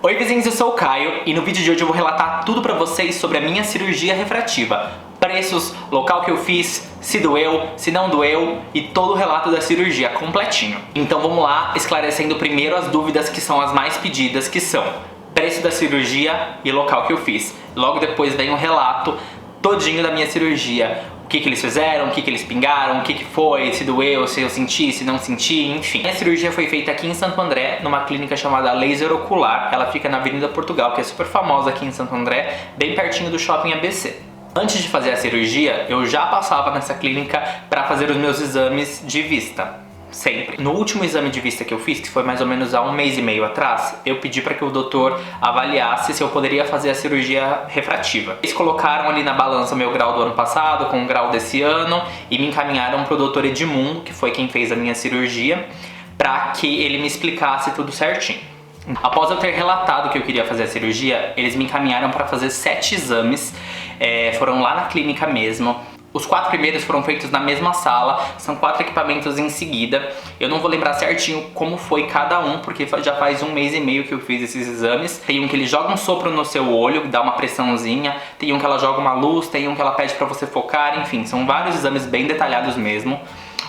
Oi vizinhos, eu sou o Caio e no vídeo de hoje eu vou relatar tudo pra vocês sobre a minha cirurgia refrativa. Preços, local que eu fiz, se doeu, se não doeu e todo o relato da cirurgia completinho. Então vamos lá, esclarecendo primeiro as dúvidas que são as mais pedidas, que são preço da cirurgia e local que eu fiz. Logo depois vem um relato todinho da minha cirurgia. O que eles fizeram, o que eles pingaram, o que foi, se doeu, se eu senti, se não senti, enfim. A cirurgia foi feita aqui em Santo André, numa clínica chamada Laser Ocular. Ela fica na Avenida Portugal, que é super famosa aqui em Santo André, bem pertinho do Shopping ABC. Antes de fazer a cirurgia, eu já passava nessa clínica para fazer os meus exames de vista. Sempre. No último exame de vista que eu fiz, que foi mais ou menos há 1 mês e meio atrás, eu pedi para que o doutor avaliasse se eu poderia fazer a cirurgia refrativa. Eles colocaram ali na balança o meu grau do ano passado com o grau desse ano e me encaminharam para o doutor Edmundo, que foi quem fez a minha cirurgia, para que ele me explicasse tudo certinho. Após eu ter relatado que eu queria fazer a cirurgia, eles me encaminharam para fazer 7 exames, foram lá na clínica mesmo. Os 4 primeiros foram feitos na mesma sala, são 4 equipamentos em seguida. Eu não vou lembrar certinho como foi cada um, porque já faz 1 mês e meio que eu fiz esses exames. Tem um que ele joga um sopro no seu olho, dá uma pressãozinha. Tem um que ela joga uma luz, tem um que ela pede pra você focar, enfim, são vários exames bem detalhados mesmo.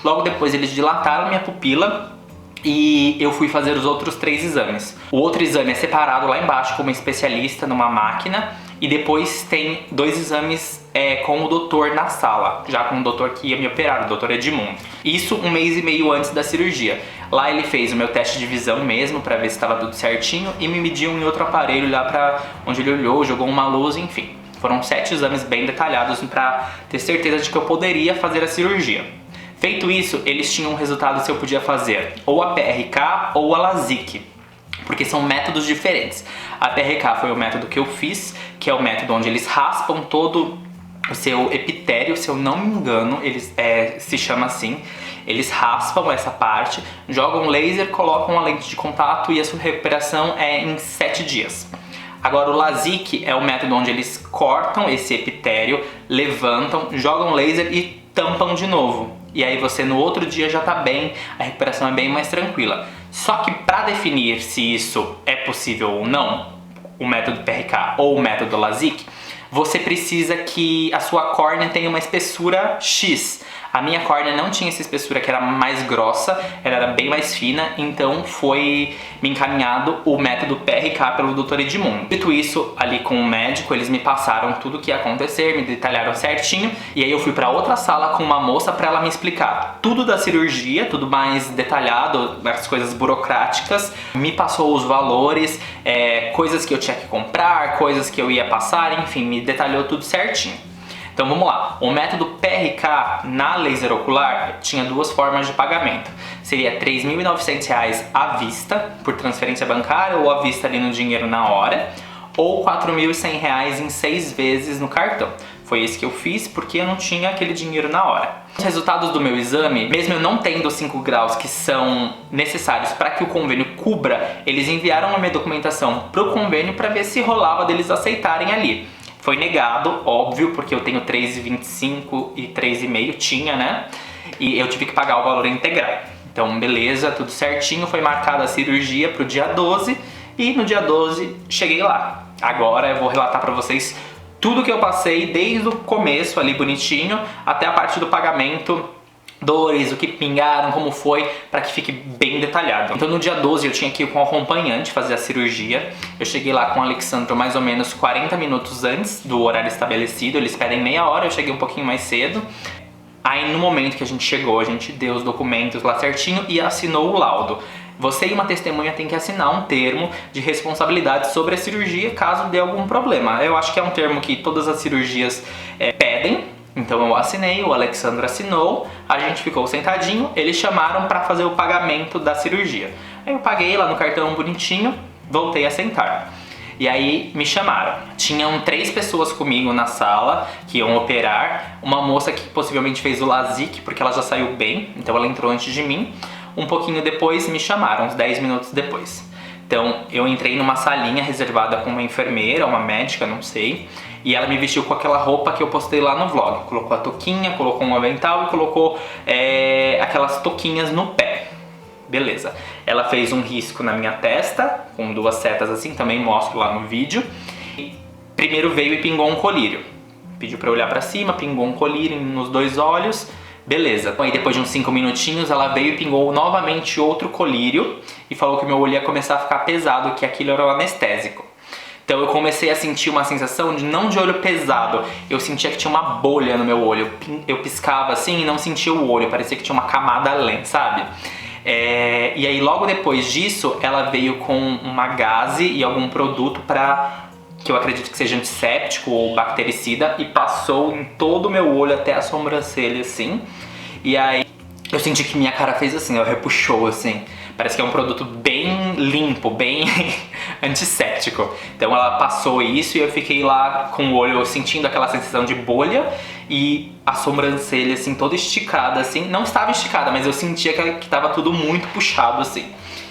Logo depois eles dilataram minha pupila e eu fui fazer os outros 3 exames. O outro exame é separado lá embaixo com uma especialista numa máquina. E depois tem 2 exames com o doutor na sala, já com o doutor que ia me operar, o doutor Edmundo. Isso 1 mês e meio antes da cirurgia. Lá ele fez o meu teste de visão mesmo, pra ver se estava tudo certinho, e me mediu em outro aparelho lá pra onde ele olhou, jogou uma luz, enfim. Foram 7 exames bem detalhados pra ter certeza de que eu poderia fazer a cirurgia. Feito isso, eles tinham um resultado se eu podia fazer ou a PRK ou a LASIK, porque são métodos diferentes. A PRK foi o método que eu fiz, que é o método onde eles raspam todo o seu epitério, se eu não me engano, eles se chama assim. Eles raspam essa parte, jogam laser, colocam uma lente de contato e a sua recuperação é em 7 dias. Agora o LASIK é o método onde eles cortam esse epitério, levantam, jogam laser e tampam de novo. E aí você no outro dia já tá bem, a recuperação é bem mais tranquila. Só que para definir se isso é possível ou não, o método PRK ou o método LASIK, você precisa que a sua córnea tenha uma espessura X. A minha córnea não tinha essa espessura, que era mais grossa, ela era bem mais fina, então foi me encaminhado o método PRK pelo Dr. Edmundo. Dito isso, ali com o médico, eles me passaram tudo o que ia acontecer, me detalharam certinho, e aí eu fui para outra sala com uma moça para ela me explicar tudo da cirurgia, tudo mais detalhado, as coisas burocráticas, me passou os valores, coisas que eu tinha que comprar, coisas que eu ia passar, enfim, me detalhou tudo certinho. Então vamos lá, o método PRK na Laser Ocular tinha 2 formas de pagamento. Seria R$ 3.900 à vista, por transferência bancária ou à vista ali no dinheiro na hora, ou R$ 4.100 em 6 vezes no cartão. Foi esse que eu fiz porque eu não tinha aquele dinheiro na hora. Os resultados do meu exame, mesmo eu não tendo os 5 graus que são necessários para que o convênio cubra, eles enviaram a minha documentação para o convênio para ver se rolava deles aceitarem ali. Foi negado, óbvio, porque eu tenho 3,25 e 3,5, tinha, né? E eu tive que pagar o valor integral. Então, beleza, tudo certinho, foi marcada a cirurgia pro dia 12 e no dia 12 cheguei lá. Agora eu vou relatar pra vocês tudo que eu passei desde o começo ali bonitinho até a parte do pagamento, dores, o que pingaram, como foi, para que fique bem detalhado. Então no dia 12 eu tinha que ir com o acompanhante fazer a cirurgia. Eu cheguei lá com o Alexandro mais ou menos 40 minutos antes do horário estabelecido. Eles pedem meia hora, eu cheguei um pouquinho mais cedo. Aí no momento que a gente chegou, a gente deu os documentos lá certinho e assinou o laudo. Você e uma testemunha tem que assinar um termo de responsabilidade sobre a cirurgia caso dê algum problema. Eu acho que é um termo que todas as cirurgias pedem. Então eu assinei, o Alexandre assinou, a gente ficou sentadinho, eles chamaram para fazer o pagamento da cirurgia. Aí eu paguei lá no cartão bonitinho, voltei a sentar. E aí me chamaram. Tinham 3 pessoas comigo na sala que iam operar. Uma moça que possivelmente fez o LASIK, porque ela já saiu bem, então ela entrou antes de mim. Um pouquinho depois me chamaram, uns 10 minutos depois. Então eu entrei numa salinha reservada com uma enfermeira, uma médica, não sei. E ela me vestiu com aquela roupa que eu postei lá no vlog. Colocou a touquinha, colocou um avental e colocou aquelas touquinhas no pé. Beleza. Ela fez um risco na minha testa, com 2 setas assim, também mostro lá no vídeo. Primeiro veio e pingou um colírio. Pediu pra eu olhar pra cima, pingou um colírio nos 2 olhos, beleza. Aí depois de uns 5 minutinhos ela veio e pingou novamente outro colírio e falou que meu olho ia começar a ficar pesado, que aquilo era o anestésico. Então eu comecei a sentir uma sensação de não de olho pesado, eu sentia que tinha uma bolha no meu olho. Eu piscava assim e não sentia o olho, parecia que tinha uma camada além, sabe? E aí logo depois disso ela veio com uma gaze e algum produto que eu acredito que seja antisséptico ou bactericida, e passou em todo o meu olho até a sobrancelha assim. E aí eu senti que minha cara fez assim, repuxou assim. Parece que é um produto bem limpo, bem antisséptico. Então ela passou isso e eu fiquei lá com o olho sentindo aquela sensação de bolha e a sobrancelha assim toda esticada assim. Não estava esticada, mas eu sentia que estava tudo muito puxado assim.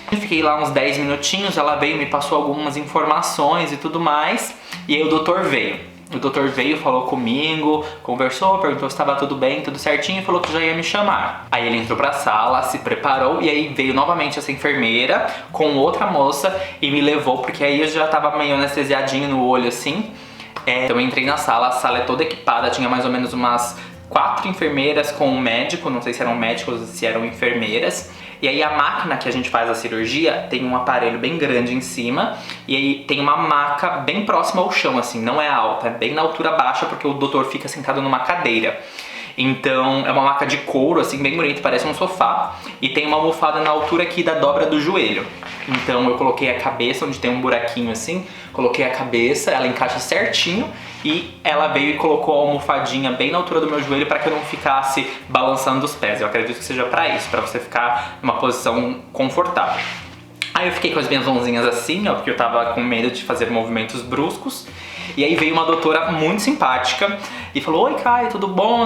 Eu fiquei lá uns 10 minutinhos, ela veio, me passou algumas informações e tudo mais. E aí o doutor veio. O doutor veio, falou comigo, conversou, perguntou se estava tudo bem, tudo certinho, e falou que já ia me chamar. Aí ele entrou pra sala, se preparou, e aí veio novamente essa enfermeira com outra moça e me levou, porque aí eu já tava meio anestesiadinho no olho assim. Então eu entrei na sala, a sala é toda equipada, tinha mais ou menos umas 4 enfermeiras com um médico, não sei se eram médicos ou se eram enfermeiras. E aí a máquina que a gente faz a cirurgia tem um aparelho bem grande em cima, e aí tem uma maca bem próxima ao chão, assim, não é alta, é bem na altura baixa, porque o doutor fica sentado numa cadeira. Então é uma maca de couro, assim, bem bonito, parece um sofá, e tem uma almofada na altura aqui da dobra do joelho. Então eu coloquei a cabeça, onde tem um buraquinho assim, coloquei a cabeça, ela encaixa certinho, e ela veio e colocou a almofadinha bem na altura do meu joelho para que eu não ficasse balançando os pés. Eu acredito que seja para isso, para você ficar numa posição confortável. Aí eu fiquei com as minhas mãozinhas assim, ó, porque eu tava com medo de fazer movimentos bruscos. E aí veio uma doutora muito simpática e falou: oi, Caio, tudo bom?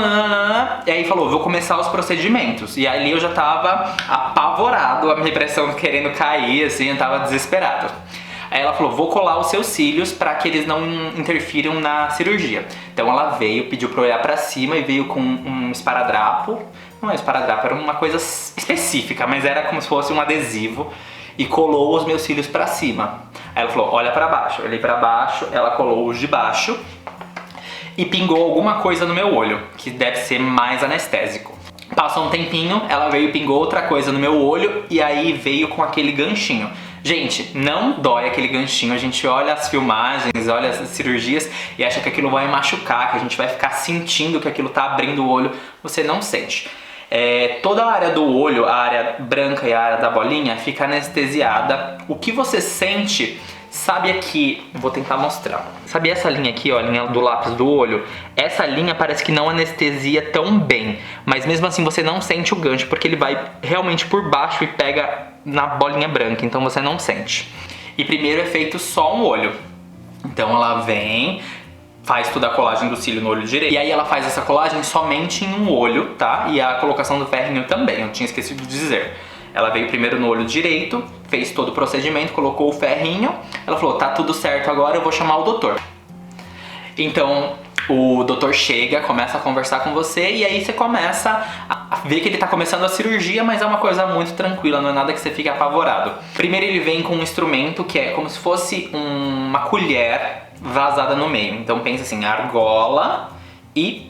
E aí falou: vou começar os procedimentos. E ali eu já tava apavorado, a minha pressão querendo cair, assim, eu tava desesperado. Aí ela falou: vou colar os seus cílios para que eles não interfiram na cirurgia. Então ela veio, pediu pra eu olhar pra cima e veio com um esparadrapo. Não é esparadrapo, era uma coisa específica, mas era como se fosse um adesivo. E colou os meus cílios pra cima. Aí ela falou: olha pra baixo. Eu olhei pra baixo, ela colou os de baixo e pingou alguma coisa no meu olho, que deve ser mais anestésico. Passou um tempinho, ela veio e pingou outra coisa no meu olho e aí veio com aquele ganchinho. Gente, não dói aquele ganchinho, a gente olha as filmagens, olha as cirurgias e acha que aquilo vai machucar, que a gente vai ficar sentindo que aquilo tá abrindo o olho, você não sente. Toda a área do olho, a área branca e a área da bolinha fica anestesiada. O que você sente, sabe aqui, vou tentar mostrar. Sabe essa linha aqui, ó, a linha do lápis do olho? Essa linha parece que não anestesia tão bem, mas mesmo assim você não sente o gancho, porque ele vai realmente por baixo e pega na bolinha branca, então você não sente. E primeiro é feito só um olho. Então ela vem, faz toda a colagem do cílio no olho direito. E aí ela faz essa colagem somente em um olho, tá? E a colocação do ferrinho também, eu tinha esquecido de dizer. Ela veio primeiro no olho direito, fez todo o procedimento, colocou o ferrinho. Ela falou: tá tudo certo agora, eu vou chamar o doutor. Então o doutor chega, começa a conversar com você e aí você começa a ver que ele tá começando a cirurgia, mas é uma coisa muito tranquila, não é nada que você fique apavorado. Primeiro ele vem com um instrumento que é como se fosse uma colher vazada no meio. Então pensa assim, argola e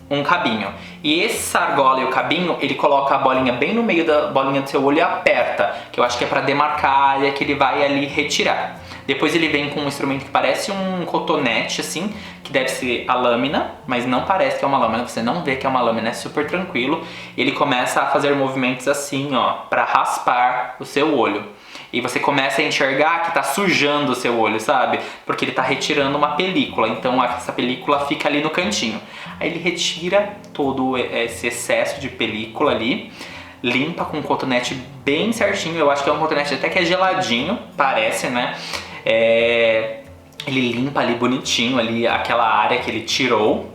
um cabinho. E essa argola e o cabinho, ele coloca a bolinha bem no meio da bolinha do seu olho e aperta, que eu acho que é pra demarcar a área que ele vai ali retirar. Depois ele vem com um instrumento que parece um cotonete, assim, que deve ser a lâmina, mas não parece que é uma lâmina, você não vê que é uma lâmina, é super tranquilo. Ele começa a fazer movimentos assim, ó, pra raspar o seu olho. E você começa a enxergar que tá sujando o seu olho, sabe? Porque ele tá retirando uma película, então essa película fica ali no cantinho. Aí ele retira todo esse excesso de película ali, limpa com um cotonete bem certinho. Eu acho que é um cotonete até que é geladinho, parece, né? Ele limpa ali bonitinho ali aquela área que ele tirou.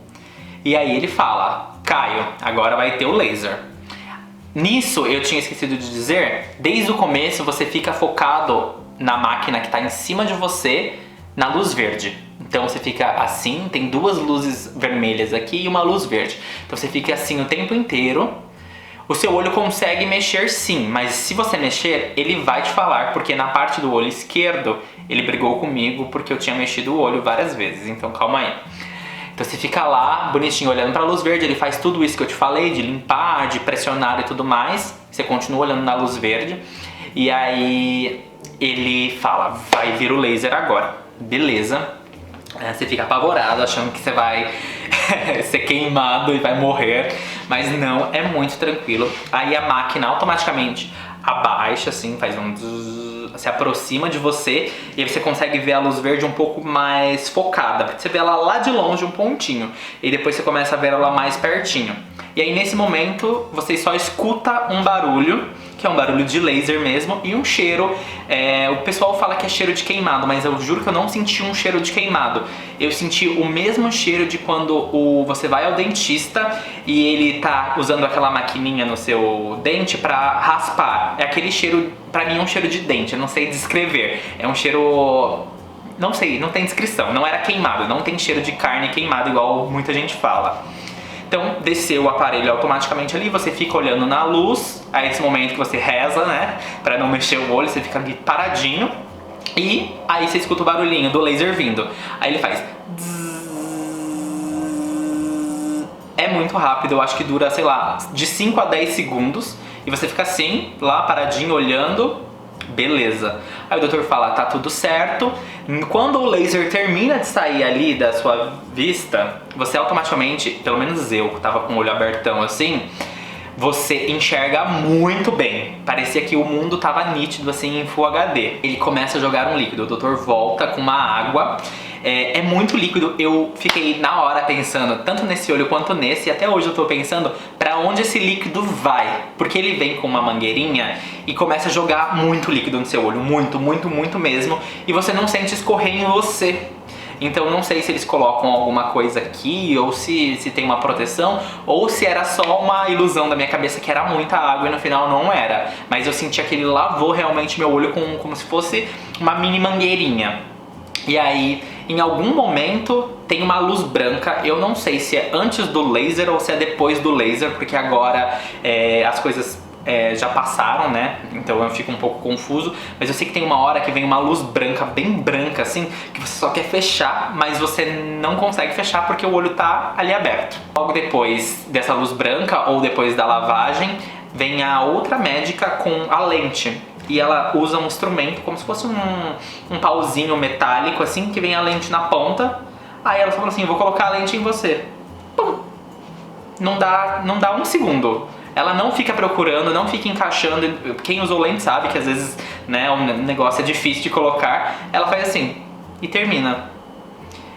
E aí ele fala: Caio, agora vai ter o laser. Nisso, eu tinha esquecido de dizer, desde o começo você fica focado na máquina que está em cima de você, na luz verde. Então você fica assim, tem 2 luzes vermelhas aqui e uma luz verde. Então você fica assim o tempo inteiro, O seu olho consegue mexer sim, mas se você mexer, ele vai te falar, porque na parte do olho esquerdo, ele brigou comigo porque eu tinha mexido o olho várias vezes, então calma aí. Então você fica lá, bonitinho, olhando pra luz verde, ele faz tudo isso que eu te falei, de limpar, de pressionar e tudo mais. Você continua olhando na luz verde, e aí ele fala, vai vir o laser agora. Beleza. Você fica apavorado, achando que você vai ser queimado e vai morrer, mas não, é muito tranquilo. Aí a máquina automaticamente abaixa, assim, faz um zzz, se aproxima de você e aí você consegue ver a luz verde um pouco mais focada, porque você vê ela lá de longe, um pontinho, e depois você começa a ver ela mais pertinho. E aí nesse momento você só escuta um barulho, que é um barulho de laser mesmo, e um cheiro, o pessoal fala que é cheiro de queimado, mas eu juro que eu não senti um cheiro de queimado. Eu senti o mesmo cheiro de quando você vai ao dentista e ele tá usando aquela maquininha no seu dente pra raspar. É aquele cheiro, pra mim é um cheiro de dente, eu não sei descrever. É um cheiro... não sei, não tem descrição, não era queimado, não tem cheiro de carne queimada igual muita gente fala. Então desceu o aparelho automaticamente ali, você fica olhando na luz, aí esse momento que você reza, né, pra não mexer o olho, você fica ali paradinho, e aí você escuta o barulhinho do laser vindo. Aí ele faz... é muito rápido, eu acho que dura, sei lá, de 5 a 10 segundos, e você fica assim, lá paradinho, olhando... beleza. Aí o doutor fala, tá tudo certo. Quando o laser termina de sair ali da sua vista, você automaticamente, pelo menos eu, que tava com o olho abertão assim, você enxerga muito bem. Parecia que o mundo tava nítido assim em Full HD. Ele começa a jogar um líquido, o doutor volta com uma água. É muito líquido, eu fiquei na hora pensando, tanto nesse olho quanto nesse, e até hoje eu tô pensando pra onde esse líquido vai. Porque ele vem com uma mangueirinha e começa a jogar muito líquido no seu olho, muito, muito, muito mesmo, e você não sente escorrer em você. Então não sei se eles colocam alguma coisa aqui, ou se tem uma proteção, ou se era só uma ilusão da minha cabeça que era muita água e no final não era. Mas eu senti que ele lavou realmente meu olho como se fosse uma mini mangueirinha. E aí, em algum momento, tem uma luz branca, eu não sei se é antes do laser ou se é depois do laser, porque agora as coisas já passaram, né? Então eu fico um pouco confuso, mas eu sei que tem uma hora que vem uma luz branca, bem branca assim, que você só quer fechar, mas você não consegue fechar porque o olho tá ali aberto. Logo depois dessa luz branca, ou depois da lavagem, vem a outra médica com a lente. E ela usa um instrumento como se fosse um pauzinho metálico assim, que vem a lente na ponta. Aí ela fala assim, vou colocar a lente em você. Pum! Não dá um segundo. Ela não fica procurando, não fica encaixando. Quem usou lente sabe que às vezes, né, o negócio é difícil de colocar. Ela faz assim e termina.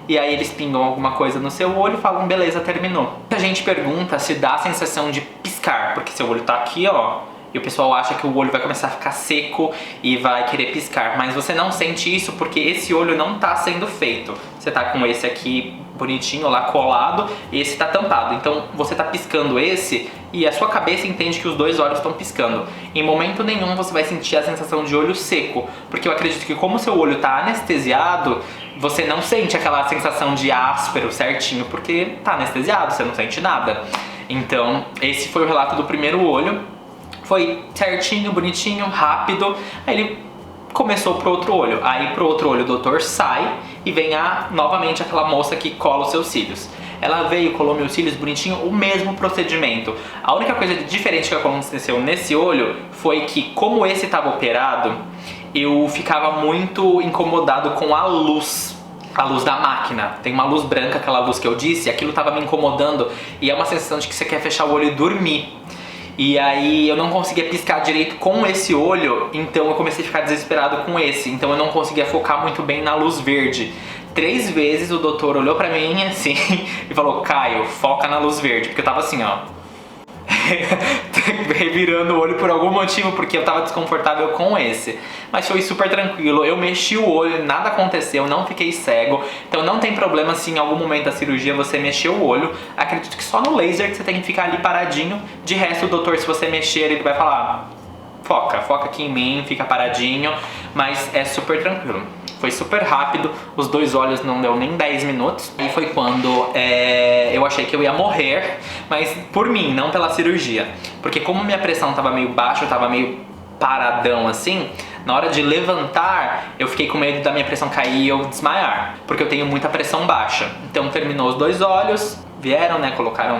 E aí eles pingam alguma coisa no seu olho e falam, beleza, terminou. A gente pergunta se dá a sensação de piscar, porque seu olho tá aqui, ó, e o pessoal acha que o olho vai começar a ficar seco e vai querer piscar, mas você não sente isso porque esse olho não tá sendo feito. Você tá com esse aqui bonitinho lá colado e esse tá tampado, então você tá piscando esse e a sua cabeça entende que os dois olhos estão piscando. Em momento nenhum você vai sentir a sensação de olho seco, porque eu acredito que como seu olho tá anestesiado, você não sente aquela sensação de áspero certinho, porque tá anestesiado, você não sente nada. Então esse foi o relato do primeiro olho. Foi certinho, bonitinho, rápido. Aí ele começou pro outro olho. Aí pro outro olho o doutor sai e vem novamente aquela moça que cola os seus cílios. Ela veio, colou meus cílios bonitinho, o mesmo procedimento. A única coisa diferente que aconteceu nesse olho foi que, como esse estava operado, eu ficava muito incomodado com a luz da máquina. Tem uma luz branca, aquela luz que eu disse, e aquilo estava me incomodando. E é uma sensação de que você quer fechar o olho e dormir. E aí eu não conseguia piscar direito com esse olho, então eu comecei a ficar desesperado com esse. Então eu não conseguia focar muito bem na luz verde. 3 vezes o doutor olhou pra mim assim e falou, Caio, foca na luz verde. Porque eu tava assim, ó, revirando o olho por algum motivo, porque eu tava desconfortável com esse. Mas foi super tranquilo, eu mexi o olho, nada aconteceu, não fiquei cego. Então não tem problema se em algum momento da cirurgia você mexer o olho. Acredito que só no laser que você tem que ficar ali paradinho. De resto o doutor, se você mexer, ele vai falar, foca aqui em mim, fica paradinho. Mas é super tranquilo. Foi super rápido, os 2 olhos não deu nem 10 minutos. E foi quando eu achei que eu ia morrer, mas por mim, não pela cirurgia. Porque como minha pressão tava meio baixa, eu tava meio paradão assim, na hora de levantar, eu fiquei com medo da minha pressão cair e eu desmaiar, porque eu tenho muita pressão baixa. Então terminou os 2 olhos, vieram, né,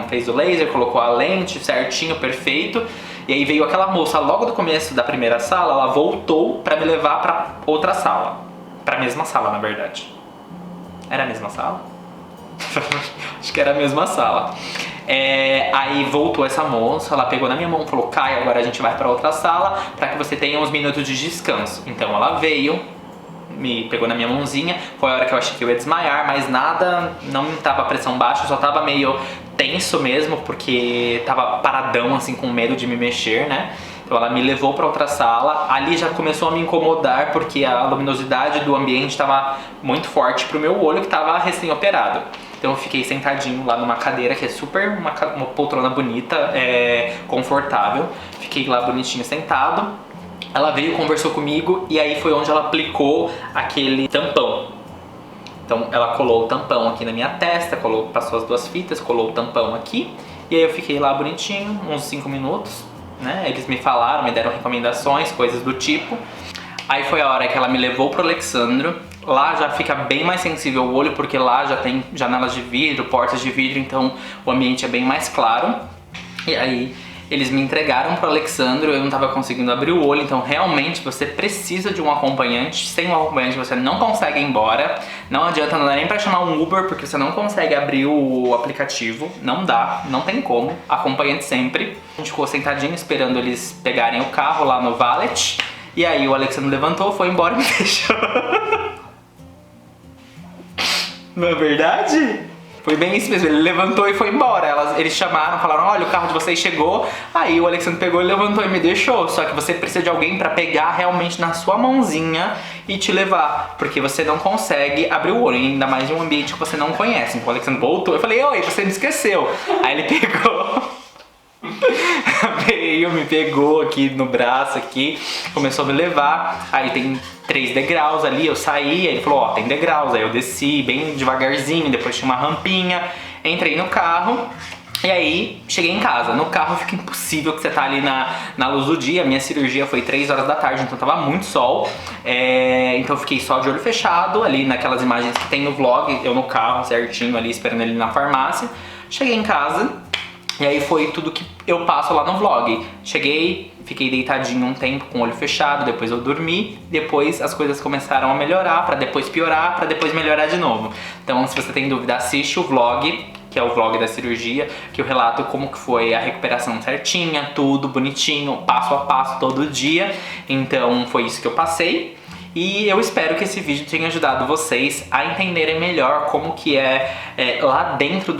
fez o laser, colocou a lente certinho, perfeito. E aí veio aquela moça logo do começo da primeira sala, ela voltou pra me levar pra outra sala. Pra mesma sala, na verdade. Era a mesma sala? Acho que era a mesma sala. Aí voltou essa moça, ela pegou na minha mão e falou: Caio, agora a gente vai pra outra sala pra que você tenha uns minutos de descanso. Então ela veio, me pegou na minha mãozinha, foi a hora que eu achei que eu ia desmaiar, mas nada, não tava a pressão baixa, só tava meio tenso mesmo, porque tava paradão assim, com medo de me mexer, né? Então ela me levou pra outra sala, ali já começou a me incomodar, porque a luminosidade do ambiente estava muito forte pro meu olho, que tava recém-operado. Então eu fiquei sentadinho lá numa cadeira, que é super uma poltrona bonita, confortável. Fiquei lá bonitinho sentado. Ela veio, conversou comigo e aí foi onde ela aplicou aquele tampão. Então ela colou o tampão aqui na minha testa, passou as 2 fitas, colou o tampão aqui. E aí eu fiquei lá bonitinho, uns 5 minutos, né? Eles me falaram, me deram recomendações, coisas do tipo. Aí foi a hora que ela me levou pro Alexandro. Lá já fica bem mais sensível o olho, porque lá já tem janelas de vidro, portas de vidro, então o ambiente é bem mais claro. E aí eles me entregaram pro Alexandro, eu não tava conseguindo abrir o olho, então realmente você precisa de um acompanhante. Sem um acompanhante você não consegue ir embora. Não adianta, não dá nem pra chamar um Uber, porque você não consegue abrir o aplicativo. Não dá, não tem como. Acompanhante sempre. A gente ficou sentadinho esperando eles pegarem o carro lá no valet. E aí o Alexandre levantou, foi embora e me deixou. Não é verdade? Foi bem isso mesmo, ele levantou e foi embora. Eles chamaram, falaram: olha, o carro de vocês chegou. Aí o Alexandre pegou, levantou e me deixou. Só que você precisa de alguém pra pegar realmente na sua mãozinha e te levar, porque você não consegue abrir o olho, ainda mais em um ambiente que você não conhece. Então o Alexandre voltou, eu falei: oi, você me esqueceu. Aí ele pegou veio, me pegou aqui no braço aqui, começou a me levar. Aí tem 3 degraus ali, eu saí, aí ele falou: ó, tem degraus. Aí eu desci bem devagarzinho, depois tinha uma rampinha, entrei no carro. E aí, cheguei em casa. No carro fica impossível, que você tá ali na luz do dia. Minha cirurgia foi 3 horas da tarde, então tava muito sol. Então eu fiquei só de olho fechado, ali naquelas imagens que tem no vlog, eu no carro certinho ali, esperando ele na farmácia. Cheguei em casa, e aí foi tudo que eu passo lá no vlog. Cheguei, fiquei deitadinho um tempo com o olho fechado, depois eu dormi, depois as coisas começaram a melhorar, pra depois piorar, pra depois melhorar de novo. Então se você tem dúvida, assiste o vlog, que é o vlog da cirurgia, que eu relato como que foi a recuperação certinha, tudo bonitinho, passo a passo, todo dia. Então foi isso que eu passei. E eu espero que esse vídeo tenha ajudado vocês a entenderem melhor como que é lá dentro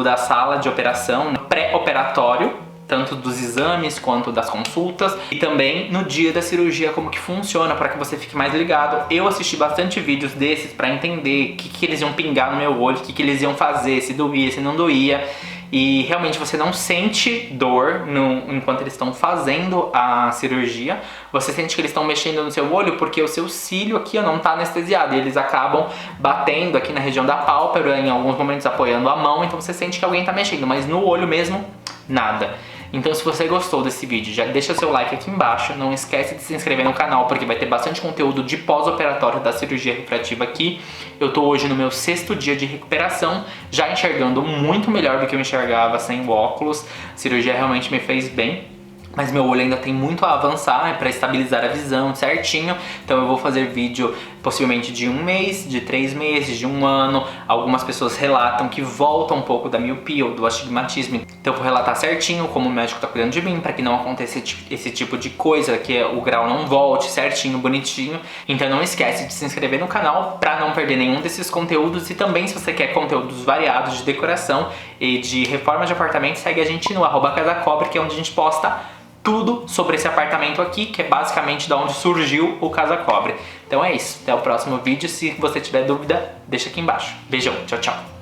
da sala de operação, pré-operatório, tanto dos exames quanto das consultas, e também no dia da cirurgia como que funciona, para que você fique mais ligado. Eu assisti bastante vídeos desses para entender o que eles iam pingar no meu olho, o que eles iam fazer, se doía, se não doía. E realmente você não sente dor enquanto eles estão fazendo a cirurgia. Você sente que eles estão mexendo no seu olho porque o seu cílio aqui não está anestesiado, e eles acabam batendo aqui na região da pálpebra, em alguns momentos apoiando a mão, então você sente que alguém está mexendo, mas no olho mesmo, nada. Então se você gostou desse vídeo, já deixa seu like aqui embaixo, não esquece de se inscrever no canal, porque vai ter bastante conteúdo de pós-operatório da cirurgia refrativa aqui. Eu tô hoje no meu 6º dia de recuperação, já enxergando muito melhor do que eu enxergava sem o óculos. A cirurgia realmente me fez bem, mas meu olho ainda tem muito a avançar para estabilizar a visão certinho. Então eu vou fazer vídeo possivelmente de 1 mês, de 3 meses, de 1 ano. Algumas pessoas relatam que volta um pouco da miopia ou do astigmatismo. Então eu vou relatar certinho como o médico tá cuidando de mim, para que não aconteça esse tipo de coisa, que o grau não volte certinho, bonitinho. Então não esquece de se inscrever no canal para não perder nenhum desses conteúdos. E também, se você quer conteúdos variados de decoração e de reforma de apartamento, segue a gente no @casacobre, que é onde a gente posta tudo sobre esse apartamento aqui, que é basicamente da onde surgiu o Casa Cobre. Então é isso, até o próximo vídeo. Se você tiver dúvida, deixa aqui embaixo. Beijão, tchau, tchau.